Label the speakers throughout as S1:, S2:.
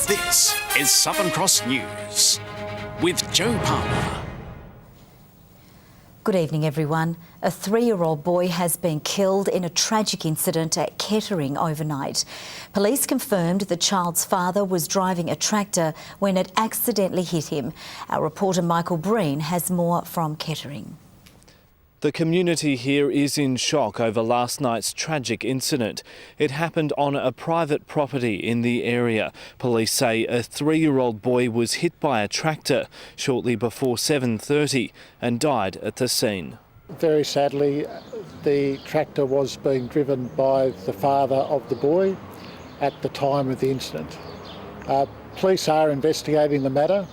S1: This is Southern Cross News with Joe Palmer.
S2: Good evening, everyone. A 3-year-old boy has been killed in a tragic incident at Kettering overnight. Police confirmed the child's father was driving a tractor when it accidentally hit him. Our reporter Michael Breen has more from Kettering.
S3: The community here is in shock over last night's tragic incident. It happened on a private property in the area. Police say a 3-year-old boy was hit by a tractor shortly before 7:30 and died at the scene.
S4: Very sadly, the tractor was being driven by the father of the boy at the time of the incident. Police are investigating the matter.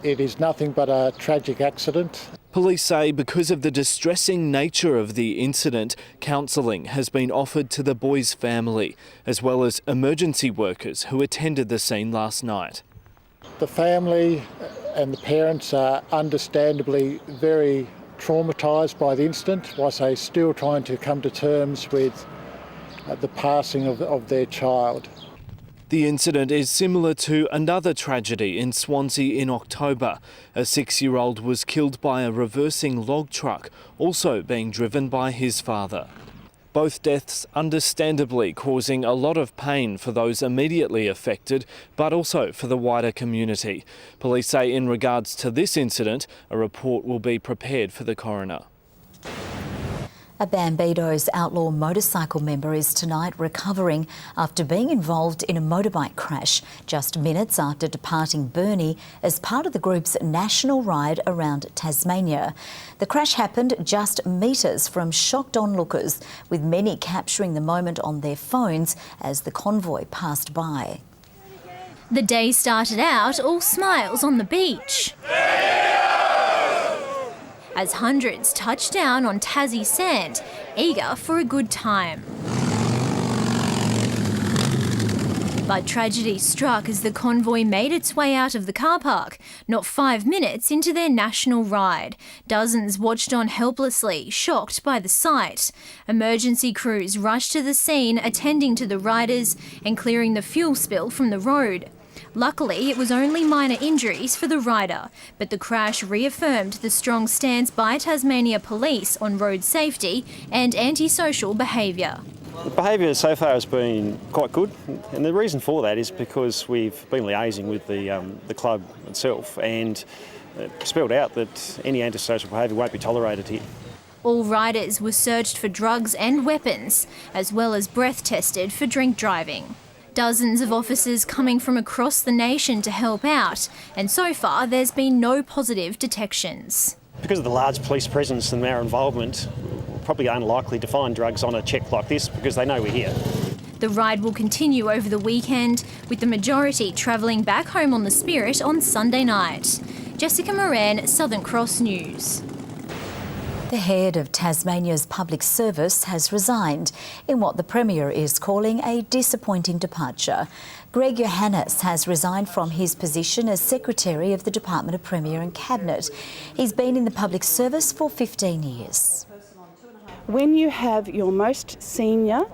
S4: It is nothing but a tragic accident.
S3: Police say because of the distressing nature of the incident, counselling has been offered to the boy's family, as well as emergency workers who attended the scene last night.
S4: The family and the parents are understandably very traumatised by the incident, whilst they're still trying to come to terms with the passing of their child.
S3: The incident is similar to another tragedy in Swansea in October. A 6-year-old was killed by a reversing log truck, also being driven by his father. Both deaths understandably causing a lot of pain for those immediately affected, but also for the wider community. Police say in regards to this incident, a report will be prepared for the coroner.
S2: A Bambido's outlaw motorcycle member is tonight recovering after being involved in a motorbike crash just minutes after departing Burnie as part of the group's national ride around Tasmania. The crash happened just metres from shocked onlookers, with many capturing the moment on their phones as the convoy passed by.
S5: The day started out all smiles on the beach, as hundreds touched down on Tassie sand, eager for a good time. But tragedy struck as the convoy made its way out of the car park, not 5 minutes into their national ride. Dozens watched on helplessly, shocked by the sight. Emergency crews rushed to the scene, attending to the riders and clearing the fuel spill from the road. Luckily, it was only minor injuries for the rider, but the crash reaffirmed the strong stance by Tasmania Police on road safety and antisocial behaviour.
S6: The behaviour so far has been quite good, and the reason for that is because we've been liaising with the club itself and spelled out that any antisocial behaviour won't be tolerated here.
S5: All riders were searched for drugs and weapons, as well as breath tested for drink driving. Dozens of officers coming from across the nation to help out, and so far there's been no positive detections.
S6: Because of the large police presence and our involvement, we're probably unlikely to find drugs on a check like this because they know we're here.
S5: The ride will continue over the weekend, with the majority travelling back home on the Spirit on Sunday night. Jessica Moran, Southern Cross News.
S2: The head of Tasmania's public service has resigned in what the Premier is calling a disappointing departure. Greg Johannes has resigned from his position as Secretary of the Department of Premier and Cabinet. He's been in the public service for 15 years.
S7: When you have your most senior,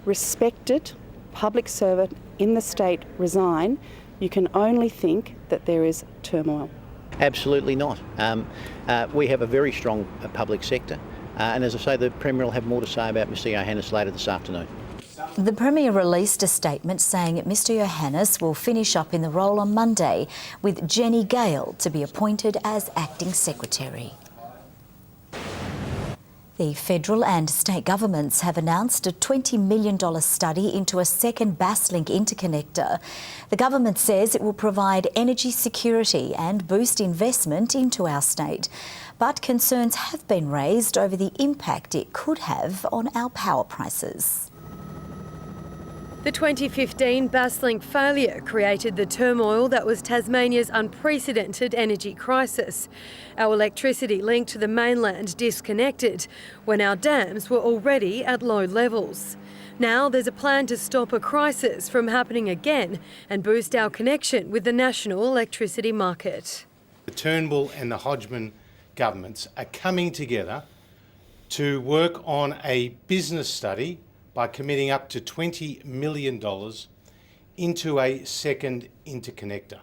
S7: respected public servant in the state resign, you can only think that there is turmoil.
S8: Absolutely not. We have a very strong public sector, and as I say, the Premier will have more to say about Mr Johannes later this afternoon.
S2: The Premier released a statement saying Mr Johannes will finish up in the role on Monday, with Jenny Gale to be appointed as Acting Secretary. The federal and state governments have announced a $20 million study into a second Basslink interconnector. The government says it will provide energy security and boost investment into our state. But concerns have been raised over the impact it could have on our power prices.
S9: The 2015 Basslink failure created the turmoil that was Tasmania's unprecedented energy crisis. Our electricity link to the mainland disconnected when our dams were already at low levels. Now there's a plan to stop a crisis from happening again and boost our connection with the national electricity market.
S10: The Turnbull and the Hodgman governments are coming together to work on a business study by committing up to $20 million into a second interconnector.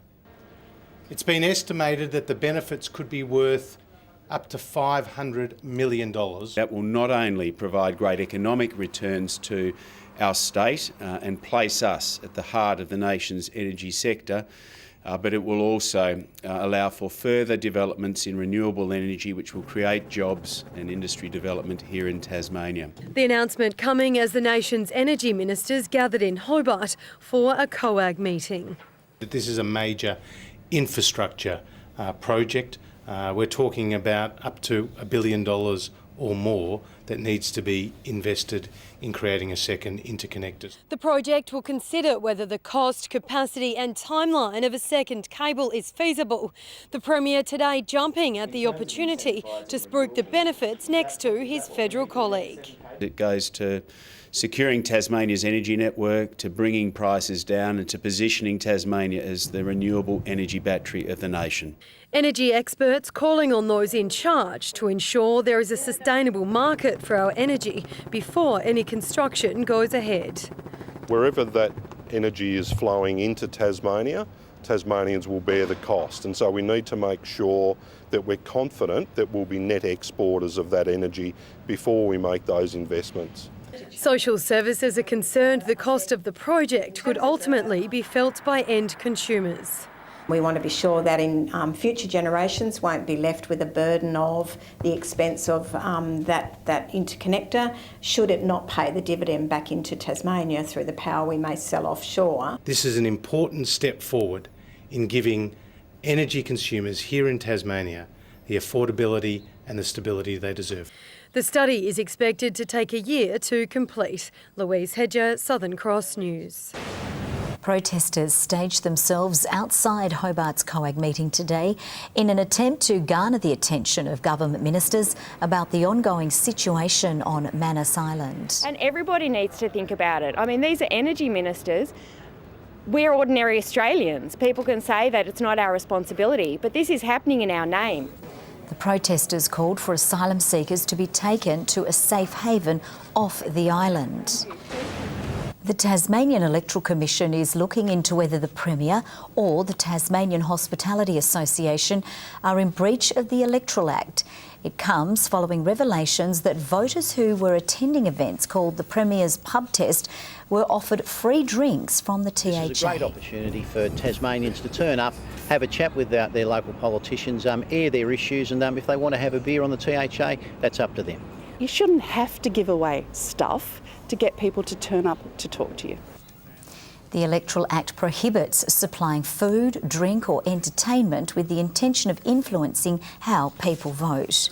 S10: It's been estimated that the benefits could be worth up to $500 million.
S11: That will not only provide great economic returns to our state and place us at the heart of the nation's energy sector, but it will also allow for further developments in renewable energy, which will create jobs and industry development here in Tasmania.
S9: The announcement coming as the nation's energy ministers gathered in Hobart for a COAG meeting.
S10: This is a major infrastructure project. We're talking about up to $1 billion or more that needs to be invested in creating a second interconnector.
S9: The project will consider whether the cost, capacity and timeline of a second cable is feasible. The Premier today jumping at the opportunity to spruik the benefits next to his federal colleague.
S11: It goes to securing Tasmania's energy network, to bringing prices down and to positioning Tasmania as the renewable energy battery of the nation.
S9: Energy experts calling on those in charge to ensure there is a sustainable market for our energy before any construction goes ahead.
S12: Wherever that energy is flowing into Tasmania, Tasmanians will bear the cost, and so we need to make sure that we're confident that we'll be net exporters of that energy before we make those investments.
S9: Social services are concerned the cost of the project could ultimately be felt by end consumers.
S13: We want to be sure that in future generations won't be left with a burden of the expense of that interconnector, should it not pay the dividend back into Tasmania through the power we may sell offshore.
S10: This is an important step forward in giving energy consumers here in Tasmania the affordability and the stability they deserve.
S9: The study is expected to take a year to complete. Louise Hedger, Southern Cross News.
S2: Protesters staged themselves outside Hobart's COAG meeting today in an attempt to garner the attention of government ministers about the ongoing situation on Manus Island.
S14: And everybody needs to think about it. I mean, these are energy ministers. We're ordinary Australians. People can say that it's not our responsibility, but this is happening in our name.
S2: The protesters called for asylum seekers to be taken to a safe haven off the island. The Tasmanian Electoral Commission is looking into whether the Premier or the Tasmanian Hospitality Association are in breach of the Electoral Act. It comes following revelations that voters who were attending events called the Premier's Pub Test were offered free drinks from the THA.
S8: This is a great opportunity for Tasmanians to turn up, have a chat with their local politicians, air their issues, and if they want to have a beer on the THA, that's up to them.
S7: You shouldn't have to give away stuff to get people to turn up to talk to you.
S2: The Electoral Act prohibits supplying food, drink or entertainment with the intention of influencing how people vote.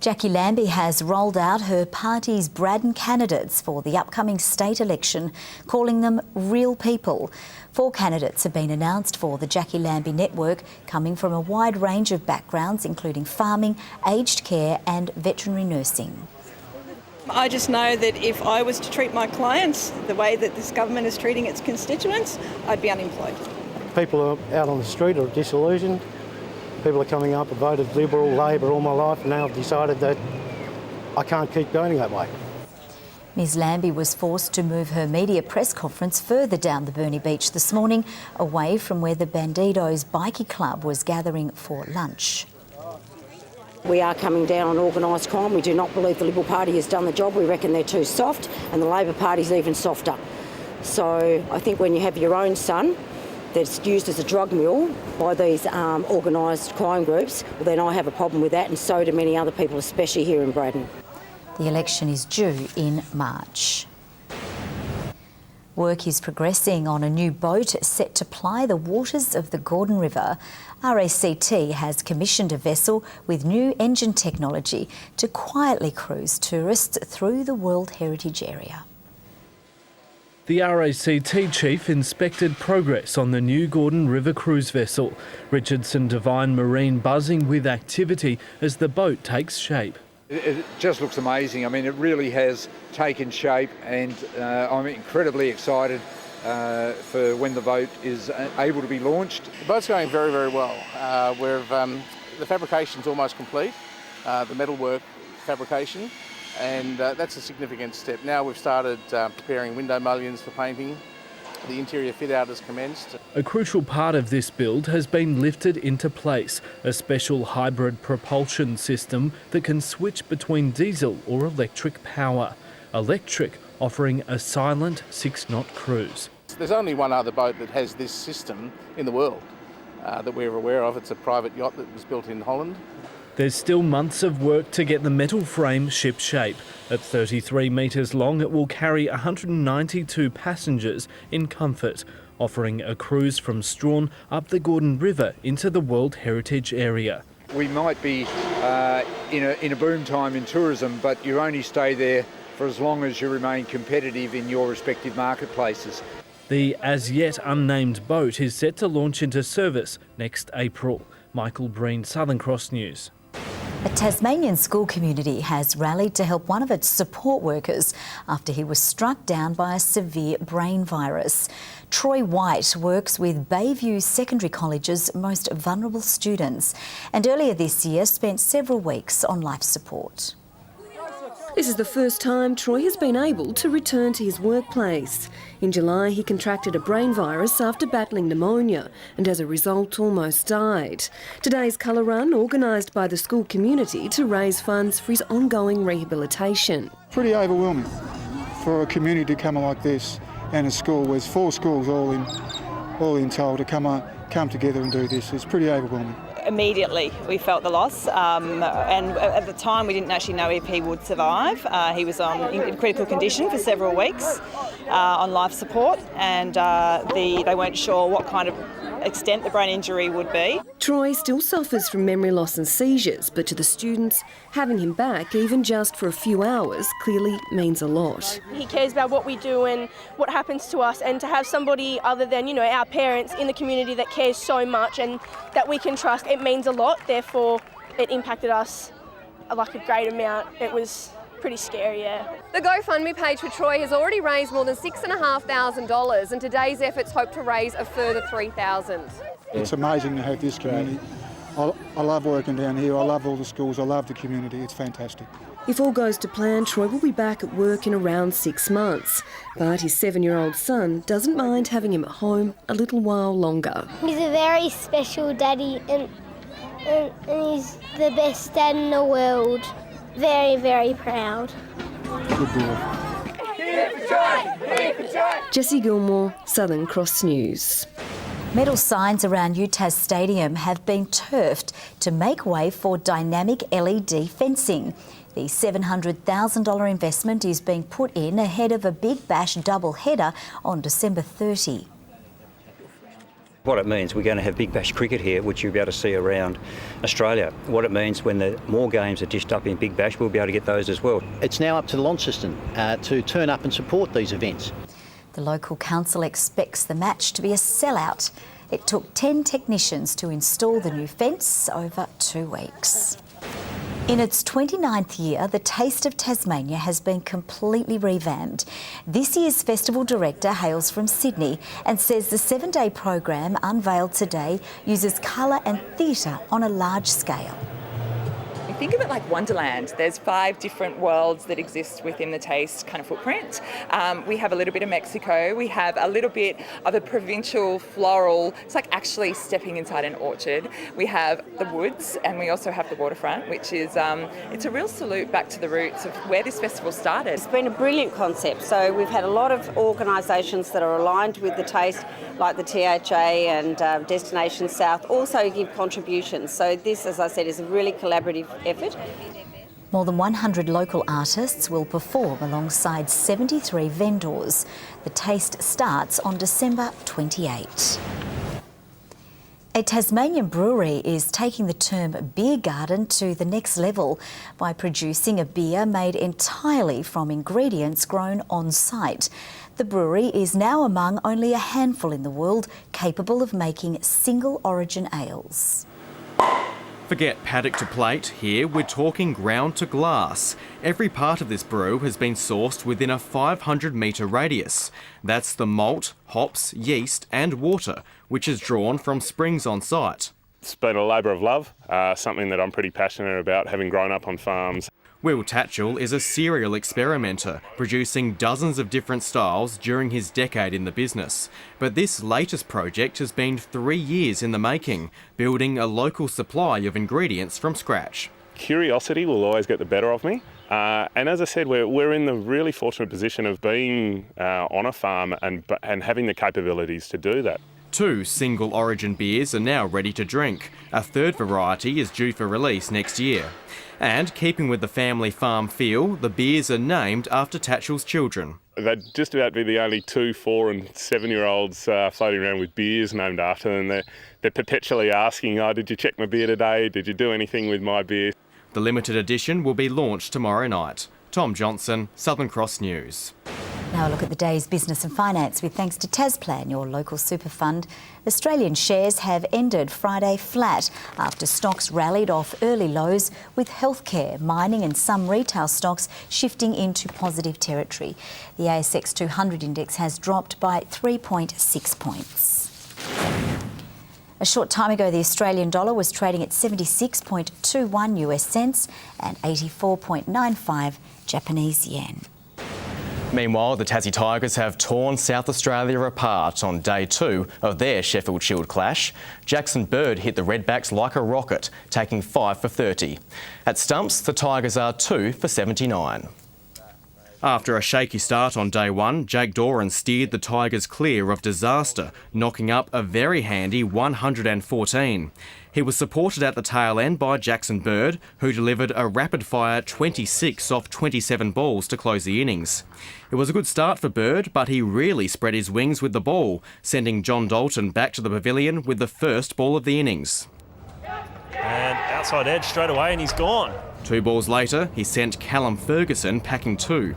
S2: Jackie Lambie has rolled out her party's Braddon candidates for the upcoming state election, calling them real people. 4 candidates have been announced for the Jackie Lambie network, coming from a wide range of backgrounds, including farming, aged care and veterinary nursing.
S15: I just know that if I was to treat my clients the way that this government is treating its constituents, I'd be unemployed.
S16: People are out on the street are disillusioned. People are coming up, I've voted Liberal, Labor all my life, and now I've decided that I can't keep going that way.
S2: Ms Lambie was forced to move her media press conference further down the Burnie beach this morning, away from where the Bandidos Bikie Club was gathering for lunch.
S17: We are coming down on organised crime. We do not believe the Liberal Party has done the job. We reckon they're too soft, and the Labor Party's even softer. So I think when you have your own son that's used as a drug mule by these organised crime groups, well, then I have a problem with that, and so do many other people, especially here in Braddon.
S2: The election is due in March. Work is progressing on a new boat set to ply the waters of the Gordon River. RACT has commissioned a vessel with new engine technology to quietly cruise tourists through the World Heritage Area.
S3: The RACT chief inspected progress on the new Gordon River cruise vessel. Richardson Devine Marine buzzing with activity as the boat takes shape.
S18: It just looks amazing. I mean, it really has taken shape, and I'm incredibly excited for when the boat is able to be launched.
S19: The boat's going very, very well. The fabrication's almost complete, the metalwork fabrication, and that's a significant step. Now we've started preparing window mullions for painting, The interior fit-out has commenced.
S3: A crucial part of this build has been lifted into place, a special hybrid propulsion system that can switch between diesel or electric power. Electric offering a silent 6-knot cruise.
S19: There's only one other boat that has this system in the world that we're aware of. It's a private yacht that was built in Holland.
S3: There's still months of work to get the metal frame ship-shape. At 33 metres long, it will carry 192 passengers in comfort, offering a cruise from Strawn up the Gordon River into the World Heritage Area.
S18: We might be in a boom time in tourism, but you only stay there for as long as you remain competitive in your respective marketplaces.
S3: The as-yet unnamed boat is set to launch into service next April. Michael Breen, Southern Cross News.
S2: A Tasmanian school community has rallied to help one of its support workers after he was struck down by a severe brain virus. Troy White works with Bayview Secondary College's most vulnerable students and earlier this year spent several weeks on life support.
S20: This is the first time Troy has been able to return to his workplace. In July, he contracted a brain virus after battling pneumonia and as a result almost died. Today's colour run, organised by the school community to raise funds for his ongoing rehabilitation.
S21: Pretty overwhelming for a community to come like this and a school. There's 4 schools all in total to come together and do this. It's pretty overwhelming.
S22: Immediately we felt the loss and at the time we didn't actually know if he would survive. He was in critical condition for several weeks on life support and they weren't sure what kind of extent the brain injury would be.
S20: Troy still suffers from memory loss and seizures, but to the students, having him back, even just for a few hours, clearly means a lot.
S23: He cares about what we do and what happens to us, and to have somebody other than, our parents in the community that cares so much and that we can trust, it means a lot. Therefore, it impacted us like a great amount. It was pretty scary, yeah.
S24: The GoFundMe page for Troy has already raised more than $6,500 and today's efforts hope to raise a further $3,000.
S21: It's amazing to have this community. I love working down here, I love all the schools, I love the community, it's fantastic.
S20: If all goes to plan, Troy will be back at work in around 6 months. But his 7-year-old son doesn't mind having him at home a little while longer.
S25: He's a very special daddy and he's the best dad in the world. Very, very proud.
S21: Good boy.
S20: Jessie Gilmore, Southern Cross News.
S2: Metal signs around UTAS Stadium have been turfed to make way for dynamic LED fencing. The $700,000 investment is being put in ahead of a Big Bash double-header on December 30.
S26: What it means, we're going to have Big Bash cricket here, which you'll be able to see around Australia. What it means, when the more games are dished up in Big Bash, we'll be able to get those as well.
S8: It's now up to the Launceston to turn up and support these events.
S2: The local council expects the match to be a sellout. It took 10 technicians to install the new fence over 2 weeks. In its 29th year, the Taste of Tasmania has been completely revamped. This year's festival director hails from Sydney and says the 7-day program unveiled today uses colour and theatre on a large scale.
S27: Think of it like Wonderland. There's 5 different worlds that exist within the Taste kind of footprint. We have a little bit of Mexico. We have a little bit of a provincial floral. It's like actually stepping inside an orchard. We have the woods and we also have the waterfront, which is it's a real salute back to the roots of where this festival started.
S28: It's been a brilliant concept. So we've had a lot of organisations that are aligned with the Taste, like the THA and Destination South, also give contributions. So this, as I said, is a really collaborative effort.
S2: More than 100 local artists will perform alongside 73 vendors. The Taste starts on December 28. A Tasmanian brewery is taking the term beer garden to the next level by producing a beer made entirely from ingredients grown on site. The brewery is now among only a handful in the world capable of making single origin ales.
S29: Forget paddock to plate, here we're talking ground to glass. Every part of this brew has been sourced within a 500 metre radius. That's the malt, hops, yeast and water, which is drawn from springs on site.
S30: It's been a labour of love, something that I'm pretty passionate about, having grown up on farms.
S29: Will Tatchell is a serial experimenter, producing dozens of different styles during his decade in the business. But this latest project has been 3 years in the making, building a local supply of ingredients from scratch.
S1: Curiosity will always get the better of me. And as I said, we're in the really fortunate position of being on a farm and having the capabilities to do that.
S29: 2 single origin beers are now ready to drink. A third variety is due for release next year. And keeping with the family farm feel, the beers are named after Tatchell's children.
S1: They'd just about be the only 2, 4 and 7-year-olds floating around with beers named after them. They're perpetually asking, oh, did you check my beer today? Did you do anything with my beer?
S29: The limited edition will be launched tomorrow night. Tom Johnson, Southern Cross News.
S2: Now a look at the day's business and finance with thanks to Tasplan, your local super fund. Australian shares have ended Friday flat after stocks rallied off early lows, with healthcare, mining and some retail stocks shifting into positive territory. The ASX 200 index has dropped by 3.6 points. A short time ago, the Australian dollar was trading at 76.21 US cents and 84.95 Japanese yen.
S29: Meanwhile, the Tassie Tigers have torn South Australia apart on day 2 of their Sheffield Shield clash. Jackson Bird hit the Redbacks like a rocket, taking 5 for 30. At stumps, the Tigers are 2 for 79. After a shaky start on day 1, Jake Doran steered the Tigers clear of disaster, knocking up a very handy 114. He was supported at the tail end by Jackson Bird, who delivered a rapid-fire 26 off 27 balls to close the innings. It was a good start for Bird, but he really spread his wings with the ball, sending John Dalton back to the pavilion with the first ball of the innings.
S4: And outside edge straight away, and he's gone.
S29: 2 balls later, he sent Callum Ferguson packing 2.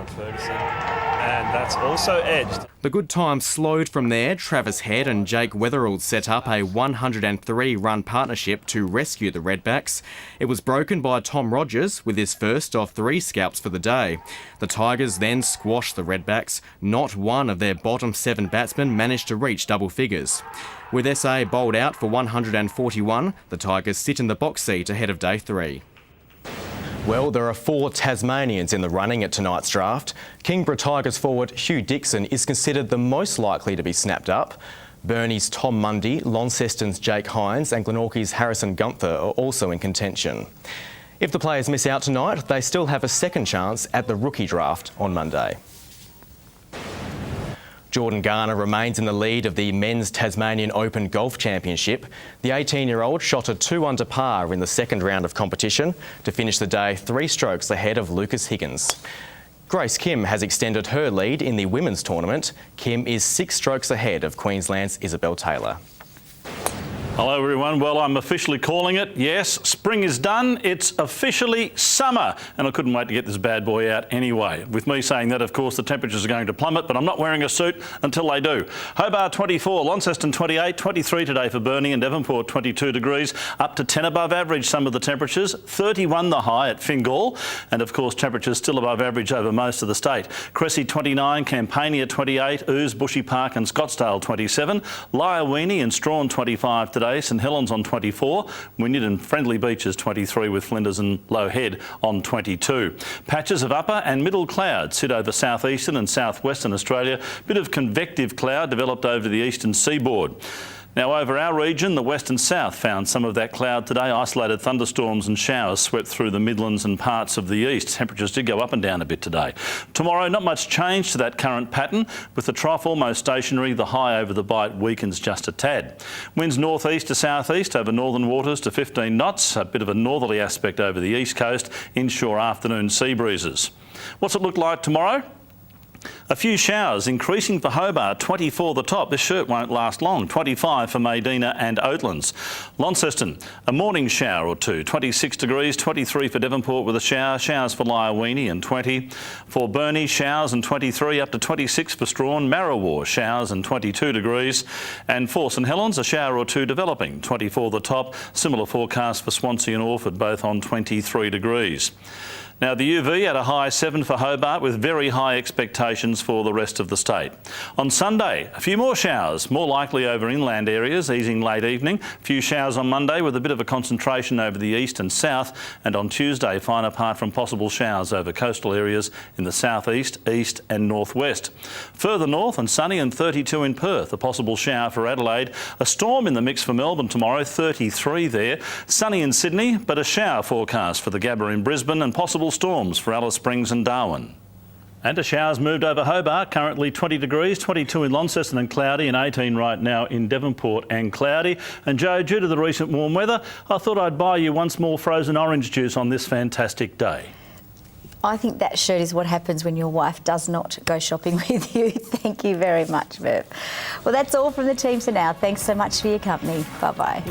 S4: Ferguson, and that's also edged.
S29: The good times slowed from there. Travis Head and Jake Weatherald set up a 103-run partnership to rescue the Redbacks. It was broken by Tom Rogers with his first of 3 scalps for the day. The Tigers then squashed the Redbacks. Not one of their bottom 7 batsmen managed to reach double figures. With SA bowled out for 141, the Tigers sit in the box seat ahead of day 3. Well, there are 4 Tasmanians in the running at tonight's draft. Kingborough Tigers forward Hugh Dixon is considered the most likely to be snapped up. Burnie's Tom Mundy, Launceston's Jake Hines and Glenorchy's Harrison Gunther are also in contention. If the players miss out tonight, they still have a second chance at the rookie draft on Monday. Jordan Garner remains in the lead of the Men's Tasmanian Open Golf Championship. The 18-year-old shot a 2 under par in the second round of competition to finish the day 3 strokes ahead of Lucas Higgins. Grace Kim has extended her lead in the women's tournament. Kim is 6 strokes ahead of Queensland's Isabel Taylor.
S5: Hello everyone, well I'm officially calling it, yes, spring is done, it's officially summer and I couldn't wait to get this bad boy out anyway. With me saying that of course the temperatures are going to plummet but I'm not wearing a suit until they do. Hobart 24, Launceston 28, 23 today for Burnie and Devonport 22 degrees, up to 10 above average some of the temperatures, 31 the high at Fingal and of course temperatures still above average over most of the state. Cressy 29, Campania 28, Ouse, Bushy Park and Scottsdale 27, Lyoweeney and Strawn 25 today. St Helens on 24, Wynyard and Friendly Beaches 23 with Flinders and Low Head on 22. Patches of upper and middle clouds sit over southeastern and southwestern Australia. Bit of convective cloud developed over the eastern seaboard. Now over our region, the west and south found some of that cloud today. Isolated thunderstorms and showers swept through the Midlands and parts of the east. Temperatures did go up and down a bit today. Tomorrow, not much change to that current pattern. With the trough almost stationary, the high over the Bight weakens just a tad. Winds northeast to southeast over northern waters to 15 knots. A bit of a northerly aspect over the east coast. Inshore afternoon sea breezes. What's it look like tomorrow? A few showers, increasing for Hobart, 24 the top. This shirt won't last long. 25 for Maydena and Oatlands. Launceston, a morning shower or 2. 26 degrees, 23 for Devonport with a shower. Showers for Lyoweeney and 20. For Burnie, showers and 23 up to 26 for Strawn. Marrawar, showers and 22 degrees. And for St Helens, a shower or 2 developing. 24 the top. Similar forecast for Swansea and Orford, both on 23 degrees. Now the UV at a high 7 for Hobart with very high expectations conditions for the rest of the state. On Sunday, a few more showers, more likely over inland areas, easing late evening. A few showers on Monday with a bit of a concentration over the east and south. And on Tuesday, fine apart from possible showers over coastal areas in the southeast, east and northwest. Further north and sunny and 32 in Perth. A possible shower for Adelaide. A storm in the mix for Melbourne tomorrow, 33 there. Sunny in Sydney, but a shower forecast for the Gabba in Brisbane and possible storms for Alice Springs and Darwin. And a shower's moved over Hobart, currently 20 degrees, 22 in Launceston and cloudy, and 18 right now in Devonport and cloudy. And Joe, due to the recent warm weather, I thought I'd buy you once more frozen orange juice on this fantastic day.
S2: I think that shirt is what happens when your wife does not go shopping with you. Thank you very much, Merv. Well, that's all from the team for now. Thanks so much for your company. Bye-bye.